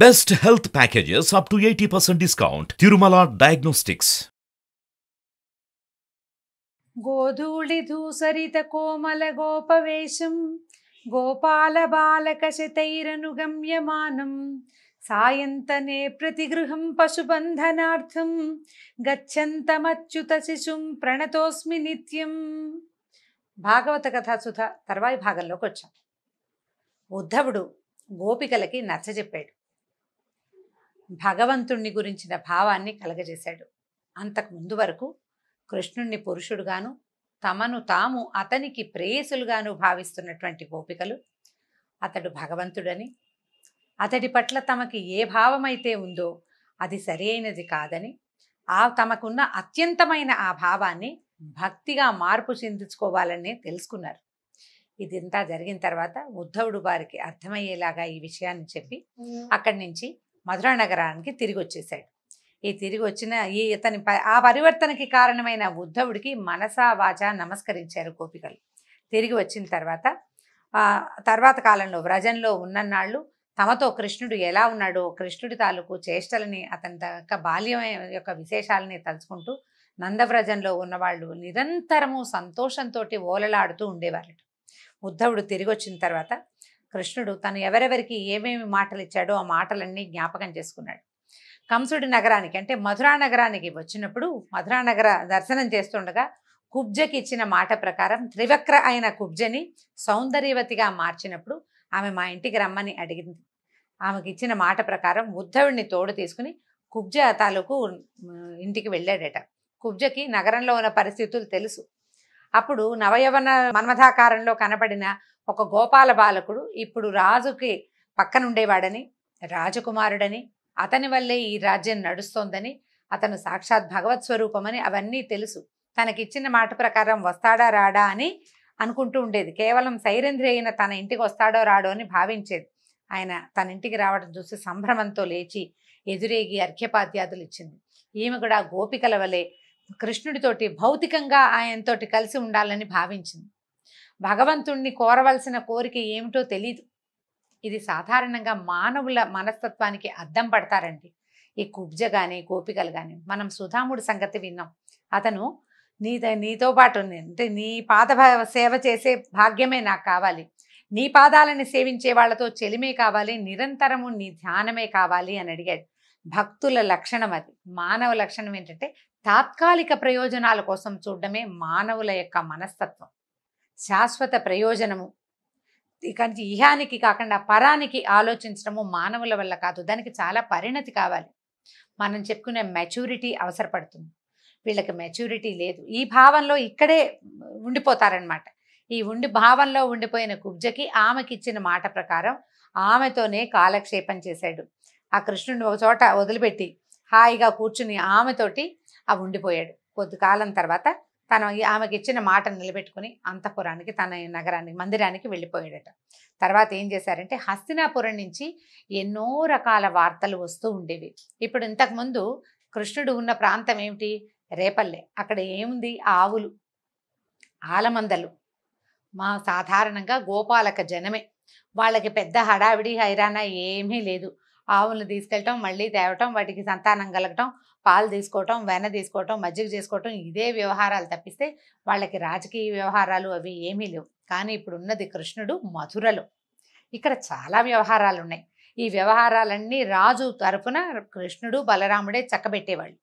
Best health packages up to 80% discount. Tirumala Diagnostics. గోధూళి ధూసరిత కోమల గోపవేశం గోపాల బాలక శతైరనుగమ్యమానం సాయంతనే ప్రతిగృహం పశుబంధనార్థం గచ్చంతమచ్యుత శిశుం ప్రణతోస్మి నిత్యం. భాగవత కథాసుధ తర్వాయి భాగంలోకి వచ్చాం. ఉద్ధవుడు గోపికలకి నచ్చజెప్పాడు, భగవంతుణ్ణి గురించిన భావాన్ని కలగజేశాడు. అంతకు ముందు వరకు కృష్ణుణ్ణి పురుషుడుగాను తమను తాము అతనికి ప్రేయసులుగాను భావిస్తున్నటువంటి గోపికలు అతడు భగవంతుడని, అతడి పట్ల తమకి ఏ భావమైతే ఉందో అది సరైనది కాదని, తమకున్న అత్యంతమైన ఆ భావాన్ని భక్తిగా మార్పు చెందించుకోవాలని తెలుసుకున్నారు. ఇదంతా జరిగిన తర్వాత ఉద్ధవుడు వారికి అర్థమయ్యేలాగా ఈ విషయాన్ని చెప్పి అక్కడి నుంచి మధురా నగరానికి తిరిగి వచ్చేసాడు. ఈ తిరిగి వచ్చిన ఆ పరివర్తనకి కారణమైన ఉద్ధవుడికి మనసా వాచా నమస్కరించారు గోపికలు. తిరిగి వచ్చిన తర్వాత కాలంలో వ్రజంలో ఉన్ననాళ్ళు తమతో కృష్ణుడు ఎలా ఉన్నాడో, కృష్ణుడి తాలూకు చేష్టలని, అతని యొక్క బాల్యం యొక్క విశేషాలని తలుచుకుంటూ నందవ్రజంలో ఉన్నవాళ్ళు నిరంతరము సంతోషంతో ఓలలాడుతూ ఉండేవారట. ఉద్ధవుడు తిరిగి వచ్చిన తర్వాత కృష్ణుడు తను ఎవరెవరికి ఏమేమి మాటలు ఇచ్చాడో ఆ మాటలన్నీ జ్ఞాపకం చేసుకున్నాడు. కంసుడి నగరానికి అంటే మధురా నగరానికి వచ్చినప్పుడు మధురా నగర దర్శనం చేస్తుండగా కుబ్జకి ఇచ్చిన మాట ప్రకారం త్రివక్ర అయిన కుబ్జని సౌందర్యవతిగా మార్చినప్పుడు ఆమె మా ఇంటికి రమ్మని అడిగింది. ఆమెకి ఇచ్చిన మాట ప్రకారం ఉద్ధవుడిని తోడు తీసుకుని కుబ్జ తాలూకు ఇంటికి వెళ్ళాడట. కుబ్జకి నగరంలో ఉన్న పరిస్థితులు తెలుసు. అప్పుడు నవయవన మన్మథాకారంలో కనబడిన ఒక గోపాల బాలకుడు ఇప్పుడు రాజుకి పక్కనుండేవాడని, రాజకుమారుడని, అతని వల్లే ఈ రాజ్యం నడుస్తోందని, అతను సాక్షాత్ భగవత్ స్వరూపమని అవన్నీ తెలుసు. తనకిచ్చిన మాట ప్రకారం వస్తాడా రాడా అని అనుకుంటూ ఉండేది. కేవలం సైరంధ్రి అయిన తన ఇంటికి వస్తాడో రాడో అని భావించేది. ఆయన తన ఇంటికి రావడం చూసి సంభ్రమంతో లేచి ఎదురేగి అర్ఘ్యపాద్యాదులు ఇచ్చింది. ఈమె కూడా గోపికల వలె కృష్ణుడితోటి భౌతికంగా ఆయనతోటి కలిసి ఉండాలని భావించింది. భగవంతుణ్ణి కోరవలసిన కోరిక ఏమిటో తెలీదు. ఇది సాధారణంగా మానవుల మనస్తత్వానికి అద్దం పడతారండి ఈ కుబ్జ కానీ గోపికలు కానీ. మనం సుధాముడి సంగతి విన్నాం. అతను నీతో పాటు అంటే నీ పాద సేవ చేసే భాగ్యమే నాకు కావాలి, నీ పాదాలని సేవించే వాళ్ళతో చెలిమే కావాలి, నిరంతరము నీ ధ్యానమే కావాలి అని అడిగాడు. భక్తుల లక్షణం అది. మానవ లక్షణం ఏంటంటే తాత్కాలిక ప్రయోజనాల కోసం చూడడమే మానవుల యొక్క మనస్తత్వం. శాశ్వత ప్రయోజనము ఇక ఇహానికి కాకుండా పరానికి ఆలోచించడము మానవుల వల్ల కాదు. దానికి చాలా పరిణతి కావాలి. మనం చెప్పుకునే మెచ్యూరిటీ అవసరపడుతుంది. వీళ్ళకి మెచ్యూరిటీ లేదు. ఈ భావంలో ఇక్కడే ఉండిపోతారనమాట. ఈ భావంలో ఉండిపోయిన కుబ్జకి ఆమెకి ఇచ్చిన మాట ప్రకారం ఆమెతోనే కాలక్షేపం చేశాడు. ఆ కృష్ణుడిని ఒక చోట వదిలిపెట్టి హాయిగా కూర్చుని ఆమెతోటి ఉండిపోయాడు. కొద్ది కాలం తర్వాత ఆమెకి ఇచ్చిన మాట నిలబెట్టుకుని అంతఃపురానికి, తన నగరానికి, మందిరానికి వెళ్ళిపోయాడట. తర్వాత ఏం చేశారంటే హస్తినాపురం నుంచి ఎన్నో రకాల వార్తలు వస్తూ ఉండేవి. ఇప్పుడు ఇంతకుముందు కృష్ణుడు ఉన్న ప్రాంతం ఏమిటి? రేపల్లె. అక్కడ ఏముంది? ఆవులు, ఆలమందలు. సాధారణంగా గోపాలక జనమే. వాళ్ళకి పెద్ద హడావిడి హైరానా ఏమీ లేదు. ఆవులను తీసుకెళ్ళటం, మళ్ళీ తేవటం, వాటికి సంతానం కలగటం, పాలు తీసుకోవటం, వెన్న తీసుకోవటం, మజ్జిగ చేసుకోవటం, ఇదే వ్యవహారాలు తప్పిస్తే వాళ్ళకి రాజకీయ వ్యవహారాలు అవి ఏమీ లేవు. కానీ ఇప్పుడు ఉన్నది కృష్ణుడు మధురలో. ఇక్కడ చాలా వ్యవహారాలు ఉన్నాయి. ఈ వ్యవహారాలన్నీ రాజు తరఫున కృష్ణుడు బలరాముడే చక్కబెట్టేవాళ్ళు.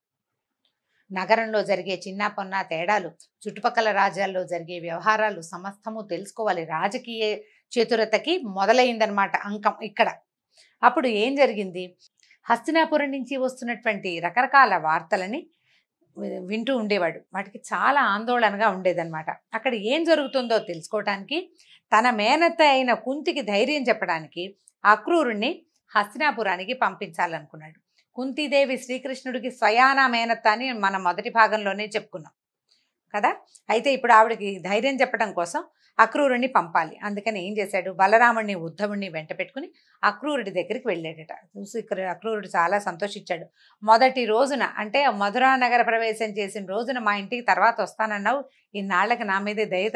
నగరంలో జరిగే చిన్న పొన్న తేడాలు, చుట్టుపక్కల రాజ్యాల్లో జరిగే వ్యవహారాలు సమస్తము తెలుసుకోవాలి. రాజకీయ చతురతకి మొదలైందనమాట అంకం ఇక్కడ. అప్పుడు ఏం జరిగింది? హస్తినాపురం నుంచి వస్తున్నటువంటి రకరకాల వార్తలని వింటూ ఉండేవాడు. వాటికి చాలా ఆందోళనగా ఉండేదన్నమాట. అక్కడ ఏం జరుగుతుందో తెలుసుకోవటానికి, తన మేనత్త అయిన కుంతికి ధైర్యం చెప్పడానికి అక్రూరుణ్ణి హస్తినాపురానికి పంపించాలనుకున్నాడు. కుంతీదేవి శ్రీకృష్ణుడికి స్వయానా మేనత్త అని మనం మొదటి భాగంలోనే చెప్పుకున్నాం కదా. అయితే ఇప్పుడు ఆవిడకి ధైర్యం చెప్పడం కోసం అక్రూరుణ్ణి పంపాలి. అందుకని ఏం చేశాడు? బలరాముడిని ఉద్ధవుడిని వెంట పెట్టుకుని అక్రూరుడి దగ్గరికి వెళ్ళాడట. చూసి అక్రూరుడు చాలా సంతోషించాడు. మొదటి రోజున అంటే మధురా నగర ప్రవేశం చేసిన రోజున మా ఇంటికి తర్వాత వస్తానన్నావు, ఇన్నాళ్లకి నా మీదే దయ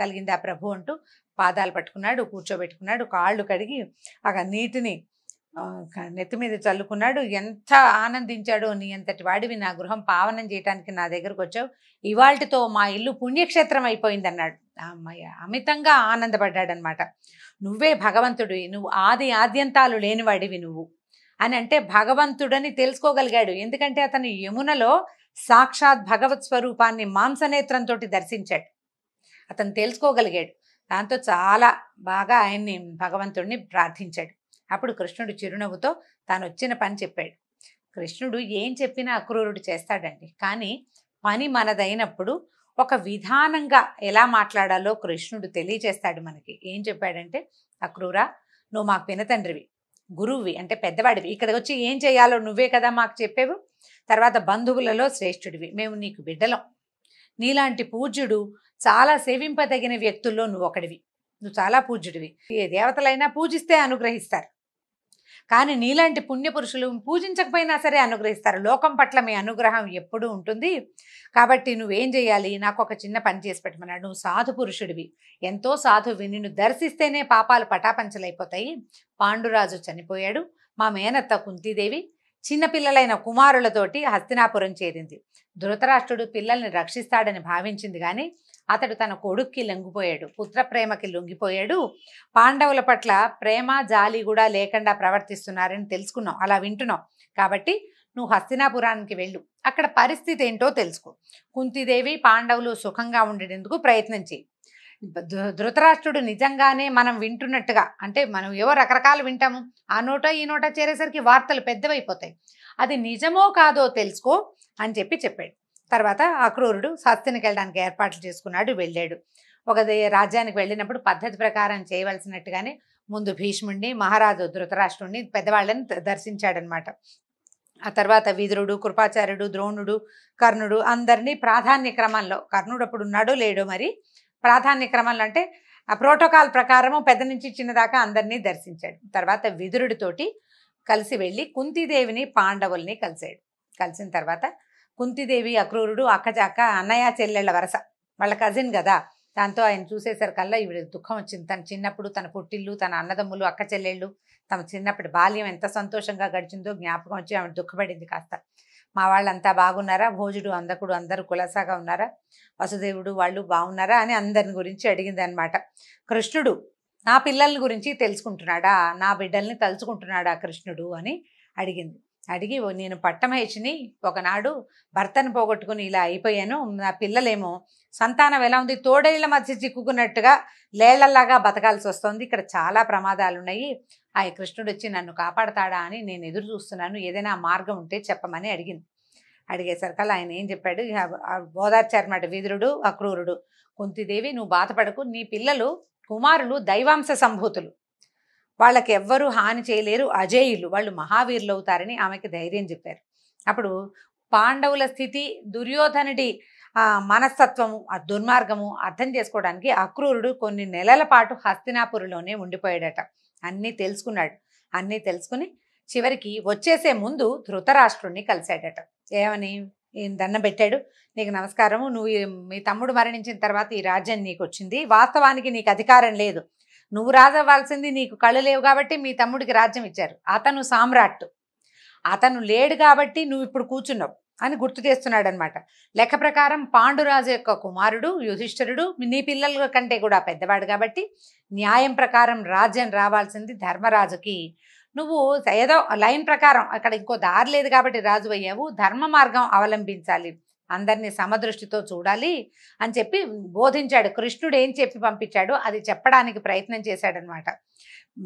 కలిగింది ఆ ప్రభు అంటూ పాదాలు పట్టుకున్నాడు, కూర్చోబెట్టుకున్నాడు, కాళ్ళు కడిగి నీటిని నెత్తి మీద చల్లుకున్నాడు. ఎంత ఆనందించాడో, నీ అంతటి వాడివి నా గృహం పావనం చేయటానికి నా దగ్గరకు వచ్చావు, ఇవాల్టితో మా ఇల్లు పుణ్యక్షేత్రం అయిపోయింది అన్నాడు. అమ్మయ్య, అమితంగా ఆనందపడ్డాడనమాట. నువ్వే భగవంతుడివి, నువ్వు ఆది ఆద్యంతాలు లేనివాడివి నువ్వు అని అంటే భగవంతుడని తెలుసుకోగలిగాడు. ఎందుకంటే అతను యమునలో సాక్షాత్ భగవత్ స్వరూపాన్ని మాంసనేత్రంతో దర్శించాడు. అతను తెలుసుకోగలిగాడు. దాంతో చాలా బాగా ఆయన్ని భగవంతుడిని ప్రార్థించాడు. అప్పుడు కృష్ణుడు చిరునవ్వుతో తాను వచ్చిన పని చెప్పాడు. కృష్ణుడు ఏం చెప్పినా అక్రూరుడు చేస్తాడండి. కానీ పని మనదైనప్పుడు ఒక విధానంగా ఎలా మాట్లాడాలో కృష్ణుడు తెలియచేస్తాడు మనకి. ఏం చెప్పాడంటే, అక్రూరా, నువ్వు మాకు పినతండ్రివి, గురువువి అంటే పెద్దవాడివి, ఇక్కడికి వచ్చి ఏం చేయాలో నువ్వే కదా మాకు చెప్పేవు. తర్వాత బంధువులలో శ్రేష్ఠుడివి, మేము నీకు బిడ్డలం. నీలాంటి పూజ్యుడు, చాలా సేవింపదగిన వ్యక్తుల్లో నువ్వు ఒకడివి. నువ్వు చాలా పూజ్యుడివి. ఏ దేవతలైనా పూజిస్తే అనుగ్రహిస్తారు, కానీ నీలాంటి పుణ్యపురుషులు పూజించకపోయినా సరే అనుగ్రహిస్తారు. లోకం పట్ల మీ అనుగ్రహం ఎప్పుడూ ఉంటుంది. కాబట్టి నువ్వేం చేయాలి, నాకు ఒక చిన్న పని చేసి పెట్టమన్నాడు. నువ్వు సాధు పురుషుడివి, ఎంతో సాధువి, నిన్ను దర్శిస్తేనే పాపాలు పటాపంచలైపోతాయి. పాండురాజు చనిపోయాడు. మా మేనత్త కుంతీదేవి చిన్నపిల్లలైన కుమారులతోటి హస్తినాపురం చేరింది. ధృతరాష్ట్రుడు పిల్లల్ని రక్షిస్తాడని భావించింది, కానీ అతడు తన కొడుక్కి లొంగిపోయాడు, పుత్ర ప్రేమకి లొంగిపోయాడు. పాండవుల పట్ల ప్రేమ జాలి కూడా లేకుండా ప్రవర్తిస్తున్నారని తెలుసుకున్నాం, అలా వింటున్నాం. కాబట్టి నువ్వు హస్తినాపురానికి వెళ్ళు, అక్కడ పరిస్థితి ఏంటో తెలుసుకో. కుంతీదేవి పాండవులు సుఖంగా ఉండేందుకు ప్రయత్నం చేయి. ధృతరాష్ట్రుడు నిజంగానే మనం వింటున్నట్టుగా, అంటే మనం ఏవో రకరకాలు వింటాము, ఆ నోట ఈ నోట చేరేసరికి వార్తలు పెద్దవైపోతాయి, అది నిజమో కాదో తెలుసుకో అని చెప్పాడు. తర్వాత అక్రూరుడు హస్తినికి వెళ్ళడానికి ఏర్పాట్లు చేసుకున్నాడు, వెళ్ళాడు. ఒక రాజ్యానికి వెళ్ళినప్పుడు పద్ధతి ప్రకారం చేయవలసినట్టుగానే ముందు భీష్ముడిని, మహారాజు ధృతరాష్ట్రుడిని, పెద్దవాళ్ళని దర్శించాడనమాట. ఆ తర్వాత విదురుడు, కృపాచార్యుడు, ద్రోణుడు, కర్ణుడు అందరినీ ప్రాధాన్య క్రమంలో, కర్ణుడు అప్పుడు ఉన్నాడో లేడో మరి, ప్రాధాన్య క్రమంలో అంటే ఆ ప్రోటోకాల్ ప్రకారము పెద్ద నుంచి చిన్న దాకా అందరినీ దర్శించాడు. తర్వాత విదురుడితోటి కలిసి వెళ్ళి కుంతీదేవిని పాండవుల్ని కలిశాడు. కలిసిన తర్వాత కుంతీదేవి అక్రూరుడు అక్క అన్నయ్య చెల్లెళ్ళ వరస, వాళ్ళ కజిన్ కదా. దాంతో ఆయన చూసేసరికల్లా ఈవిడ దుఃఖం వచ్చింది. తన చిన్నప్పుడు తన పుట్టిల్లు, తన అన్నదమ్ములు, అక్క చెల్లెళ్ళు, తమ చిన్నప్పటి బాల్యం ఎంత సంతోషంగా గడిచిందో జ్ఞాపకం వచ్చి ఆమె దుఃఖపడింది కాస్త. మా వాళ్ళంతా బాగున్నారా, భోజుడు అందకుడు అందరూ కులసాగా ఉన్నారా, వసుదేవుడు వాళ్ళు బాగున్నారా అని అందరిని గురించి అడిగింది అనమాట. కృష్ణుడు నా పిల్లల గురించి తెలుసుకుంటున్నాడా, నా బిడ్డల్ని తలుచుకుంటున్నాడా కృష్ణుడు అని అడిగింది. అడిగి, నేను పట్టమహేషిని, ఒకనాడు భర్తను పోగొట్టుకుని ఇలా అయిపోయాను, నా పిల్లలేమో సంతానం ఎలా ఉంది, తోడేళ్ల మధ్య చిక్కుకున్నట్టుగా లేళ్లలాగా బతకాల్సి వస్తుంది, ఇక్కడ చాలా ప్రమాదాలు ఉన్నాయి, ఆ కృష్ణుడు వచ్చి నన్ను కాపాడతాడా అని నేను ఎదురు చూస్తున్నాను, ఏదైనా మార్గం ఉంటే చెప్పమని అడిగింది. అడిగేసరికల్లా ఆయన ఏం చెప్పాడు, ఓదార్చారన్నమాట విదురుడు అక్రూరుడు. కుంతీదేవి, నువ్వు బాధపడకు, నీ పిల్లలు కుమారులు దైవాంశ సంభూతులు, వాళ్ళకి ఎవ్వరూ హాని చేయలేరు, అజేయులు, వాళ్ళు మహావీరులు అవుతారని ఆమెకి ధైర్యం చెప్పారు. అప్పుడు పాండవుల స్థితి, దుర్యోధనుడి మనస్తత్వము, ఆ దుర్మార్గము అర్థం చేసుకోవడానికి అక్రూరుడు కొన్ని నెలల పాటు హస్తినాపురంలోనే ఉండిపోయాడట. అన్నీ తెలుసుకున్నాడు. అన్నీ తెలుసుకుని చివరికి వచ్చేసే ముందు ధృతరాష్ట్రుడిని కలిశాడట. ఏమని దండం పెట్టాడు, నీకు నమస్కారము, నువ్వు మీ తమ్ముడు మరణించిన తర్వాత ఈ రాజ్యం నీకు వచ్చింది, వాస్తవానికి నీకు అధికారం లేదు, నువ్వు రాజవ్వాల్సింది, నీకు కళ్ళు లేవు కాబట్టి మీ తమ్ముడికి రాజ్యం ఇచ్చారు, అతను సామ్రాట్, అతను లేడు కాబట్టి నువ్వు ఇప్పుడు కూర్చున్నావు అని గుర్తు చేస్తున్నాడు అనమాట. లెక్క ప్రకారం పాండురాజు యొక్క కుమారుడు యుధిష్ఠిరుడు నీ పిల్లల కంటే కూడా పెద్దవాడు కాబట్టి న్యాయం ప్రకారం రాజ్యం రావాల్సింది ధర్మరాజుకి, నువ్వు ఏదో లైన్ ప్రకారం అక్కడ ఇంకో దారి లేదు కాబట్టి రాజు అయ్యావు, ధర్మ మార్గం అవలంబించాలి, అందరినీ సమదృష్టితో చూడాలి అని చెప్పి బోధించాడు. కృష్ణుడు ఏం చెప్పి పంపించాడో అది చెప్పడానికి ప్రయత్నం చేశాడనమాట.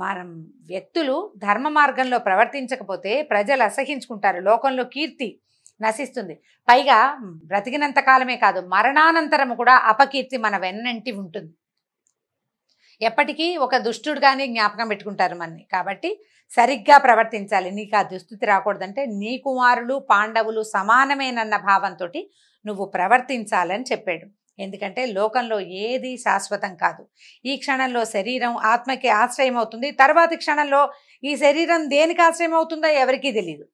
మనం వ్యక్తులు ధర్మ మార్గంలో ప్రవర్తించకపోతే ప్రజలు అసహించుకుంటారు, లోకంలో కీర్తి నశిస్తుంది, పైగా బ్రతికినంత కాలమే కాదు మరణానంతరం కూడా అపకీర్తి మన వెన్నంటి ఉంటుంది, ఎప్పటికీ ఒక దుష్టుడుగానే జ్ఞాపకం పెట్టుకుంటారు మనని. కాబట్టి సరిగ్గా ప్రవర్తించాలి, నీకు ఆ దుస్థితి రాకూడదంటే నీ కుమారులు పాండవులు సమానమేనన్న భావంతో నువ్వు ప్రవర్తించాలని చెప్పాడు. ఎందుకంటే లోకంలో ఏది శాశ్వతం కాదు, ఈ క్షణంలో శరీరం ఆత్మకి ఆశ్రయం అవుతుంది, తర్వాతి క్షణంలో ఈ శరీరం దేనికి ఆశ్రయం అవుతుందో ఎవరికీ తెలియదు.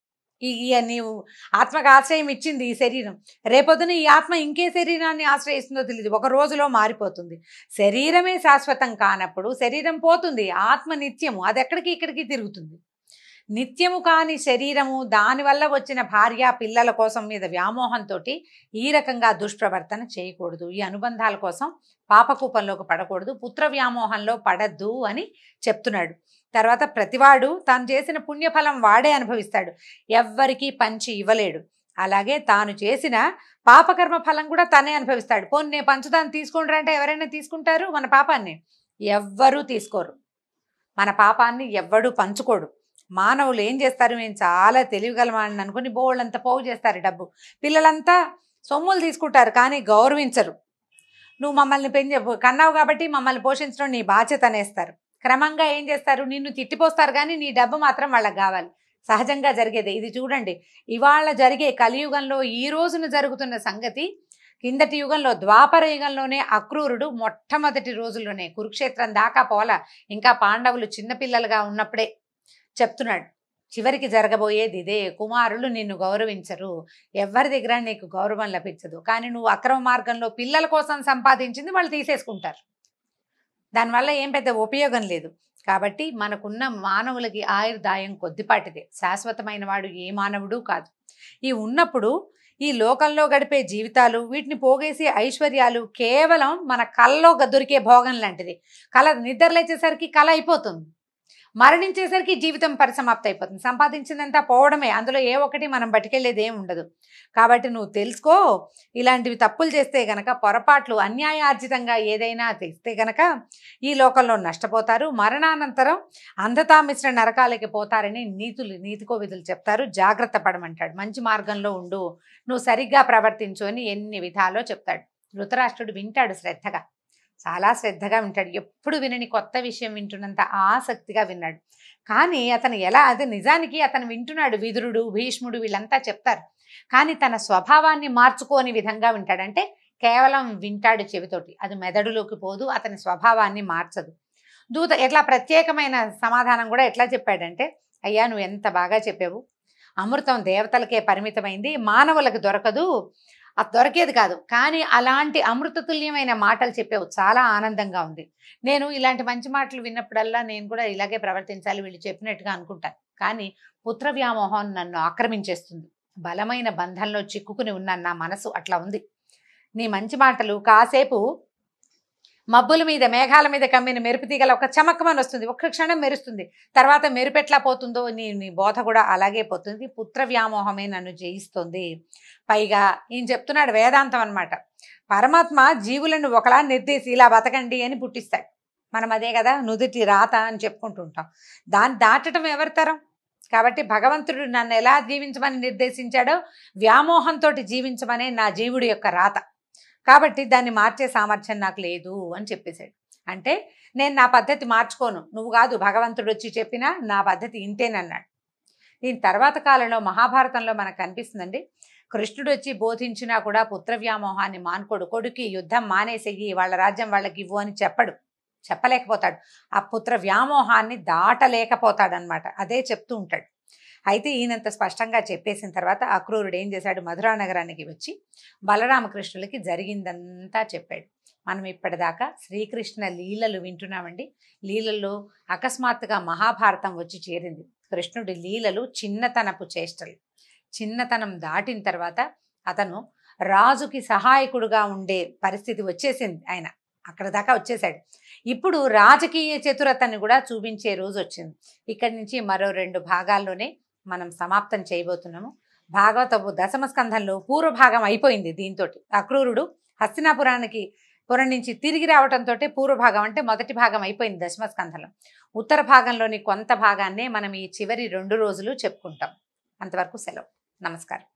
నీవు ఆత్మకు ఆశ్రయం ఇచ్చింది ఈ శరీరం, రేపొద్దున ఈ ఆత్మ ఇంకే శరీరాన్ని ఆశ్రయిస్తుందో తెలియదు, ఒక రోజులో మారిపోతుంది. శరీరమే శాశ్వతం కానప్పుడు శరీరం పోతుంది, ఆత్మ నిత్యము, అది ఎక్కడికి ఇక్కడికి తిరుగుతుంది. నిత్యము కాని శరీరము, దానివల్ల వచ్చిన భార్య పిల్లల కోసం మీద వ్యామోహంతో ఈ రకంగా దుష్ప్రవర్తన చేయకూడదు, ఈ అనుబంధాల కోసం పాపకూపంలోకి పడకూడదు, పుత్ర వ్యామోహంలో పడద్దు అని చెప్తున్నాడు. తర్వాత ప్రతివాడు తాను చేసిన పుణ్యఫలం వాడే అనుభవిస్తాడు, ఎవ్వరికీ పంచి ఇవ్వలేడు. అలాగే తాను చేసిన పాపకర్మ ఫలం కూడా తనే అనుభవిస్తాడు. పోనీ నేను పంచుతాను తీసుకుంటారు అంటే ఎవరైనా తీసుకుంటారు? మన పాపాన్ని ఎవ్వరూ తీసుకోరు, మన పాపాన్ని ఎవ్వడూ పంచుకోడు. మానవులు ఏం చేస్తారు, మేము చాలా తెలివిగలమని అనుకుని బోళ్ళంతా పోగు చేస్తారు డబ్బు. పిల్లలంతా సొమ్ములు తీసుకుంటారు కానీ గౌరవించరు. నువ్వు మమ్మల్ని కన్నావు కాబట్టి మమ్మల్ని పోషించడం నీ బాధ్యత అనేస్తారు. క్రమంగా ఏం చేస్తారు, నిన్ను తిట్టిపోస్తారు కానీ నీ డబ్బు మాత్రం వాళ్ళకి కావాలి. సహజంగా జరిగేదే ఇది. చూడండి, ఇవాళ జరిగే కలియుగంలో ఈ రోజున జరుగుతున్న సంగతి కిందటి యుగంలో ద్వాపర యుగంలోనే అక్రూరుడు మొట్టమొదటి రోజుల్లోనే కురుక్షేత్రం దాకా పోలా, ఇంకా పాండవులు చిన్నపిల్లలుగా ఉన్నప్పుడే చెప్తున్నాడు, చివరికి జరగబోయేది ఇదే. కుమారులు నిన్ను గౌరవించరు, ఎవరి దగ్గర నీకు గౌరవం లభించదు. కానీ నువ్వు అక్రమ మార్గంలో పిల్లల కోసం సంపాదించింది వాళ్ళు తీసేసుకుంటారు, దానివల్ల ఏం పెద్ద ఉపయోగం లేదు. కాబట్టి మనకున్న మానవులకి ఆయుర్దాయం కొద్దిపాటిదే, శాశ్వతమైన వాడు ఏ మానవుడు కాదు. ఈ ఉన్నప్పుడు ఈ లోకంలో గడిపే జీవితాలు, వీటిని పోగేసే ఐశ్వర్యాలు కేవలం మన కళ్ళలో దొరికే భోగం లాంటిది. నిద్రలేచేసరికి కళ అయిపోతుంది, మరణించేసరికి జీవితం పరిసమాప్తి అయిపోతుంది. సంపాదించిందంతా పోవడమే, అందులో ఏ ఒక్కటి మనం బతికెళ్ళేది ఏం ఉండదు. కాబట్టి నువ్వు తెలుసుకో, ఇలాంటివి తప్పులు చేస్తే గనక, పొరపాట్లు అన్యాయార్జితంగా ఏదైనా తెస్తే గనక ఈ లోకంలో నష్టపోతారు, మరణానంతరం అంధతా మిశ్ర నరకాలకి పోతారని నీతికో విధులు చెప్తారు. జాగ్రత్త పడమంటాడు, మంచి మార్గంలో ఉండు, నువ్వు సరిగ్గా ప్రవర్తించు అని ఎన్ని విధాలో చెప్తాడు. ధృతరాష్ట్రుడు వింటాడు శ్రద్ధగా, చాలా శ్రద్ధగా వింటాడు. ఎప్పుడు వినని కొత్త విషయం వింటున్నంత ఆసక్తిగా విన్నాడు. కానీ అతను అది నిజానికి అతను వింటున్నాడు, విదురుడు భీష్ముడు వీళ్ళంతా చెప్తారు, కానీ తన స్వభావాన్ని మార్చుకోని విధంగా వింటాడంటే కేవలం వింటాడు చెవితోటి, అది మెదడులోకి పోదు, అతని స్వభావాన్ని మార్చదు. దూత ఎట్లా ప్రత్యేకమైన సమాధానం కూడా ఎట్లా చెప్పాడంటే, అయ్యా నువ్వు ఎంత బాగా చెప్పావు, అమృతం దేవతలకే పరిమితమైంది, మానవులకు దొరకదు, అది దొరికేది కాదు, కానీ అలాంటి అమృతతుల్యమైన మాటలు చెప్పావు, చాలా ఆనందంగా ఉంది. నేను ఇలాంటి మంచి మాటలు విన్నప్పుడల్లా నేను కూడా ఇలాగే ప్రవర్తించాలి వీళ్ళు చెప్పినట్టుగా అనుకుంటాను. కానీ పుత్ర వ్యామోహం నన్ను ఆక్రమించేస్తుంది, బలమైన బంధంలో చిక్కుకుని ఉన్న నా మనసు అట్లా ఉంది. నీ మంచి మాటలు కాసేపు మబ్బుల మీద మేఘాల మీద కమ్మిన మెరుపు తీగల ఒక చమకమని వస్తుంది, ఒక్క క్షణం మెరుస్తుంది, తర్వాత మెరుపెట్లా పోతుందో నీ బోధ కూడా అలాగే పోతుంది. పుత్ర వ్యామోహమే నన్ను జయిస్తుంది. పైగా ఈయన చెప్తున్నాడు వేదాంతం అన్నమాట. పరమాత్మ జీవులను ఒకలా నిర్దేశి ఇలా బతకండి అని పుట్టిస్తాడు. మనం అదే కదా నుదుటి రాత అని చెప్పుకుంటుంటాం, దాన్ని దాటడం ఎవరి తరం? కాబట్టి భగవంతుడు నన్ను ఎలా జీవించమని నిర్దేశించాడో వ్యామోహంతో జీవించమనే నా జీవుడి యొక్క రాత. కాబట్టి దాన్ని మార్చే సామర్థ్యం నాకు లేదు అని చెప్పేశాడు. అంటే నేను నా పద్ధతి మార్చుకోను, నువ్వు కాదు భగవంతుడు వచ్చి చెప్పినా నా పద్ధతి ఇంతేనన్నాడు. దీని తర్వాత కాలంలో మహాభారతంలో మనకు కనిపిస్తుందండి, కృష్ణుడు వచ్చి బోధించినా కూడా పుత్ర వ్యామోహాన్ని మానుకోడు. కొడుకి యుద్ధం మానేసేయి, వాళ్ళ రాజ్యం వాళ్ళకి ఇవ్వు అని చెప్పలేకపోతాడు. ఆ పుత్ర వ్యామోహాన్ని దాటలేకపోతాడనమాట, అదే చెప్తూ ఉంటాడు. అయితే ఈయనంత స్పష్టంగా చెప్పేసిన తర్వాత అక్రూరుడు ఏం చేశాడు, మధురా నగరానికి వచ్చి బలరామకృష్ణులకి జరిగిందంతా చెప్పాడు. మనం ఇప్పటిదాకా శ్రీకృష్ణ లీలలు వింటున్నామండి. లీలల్లో అకస్మాత్తుగా మహాభారతం వచ్చి చేరింది. కృష్ణుడి లీలలు చిన్నతనపు చేష్టలు. చిన్నతనం దాటిన తర్వాత అతను రాజుకి సహాయకుడుగా ఉండే పరిస్థితి వచ్చేసింది, ఆయన అక్కడ దాకా వచ్చేసాడు. ఇప్పుడు రాజకీయ చతురతని కూడా చూపించే రోజు వచ్చింది. ఇక్కడి నుంచి మరో 2 భాగాల్లోనే మనం సమాప్తం చేయబోతున్నాము. భాగవతపు దశమ స్కంధంలో పూర్వభాగం అయిపోయింది. దీంతో అక్రూరుడు పురం నుంచి తిరిగి రావడంతో పూర్వభాగం అంటే మొదటి భాగం అయిపోయింది దశమ స్కంధంలో. ఉత్తర భాగంలోని కొంత భాగాన్నే మనం ఈ చివరి 2 రోజులు చెప్పుకుంటాం. అంతవరకు సెలవు. నమస్కారం.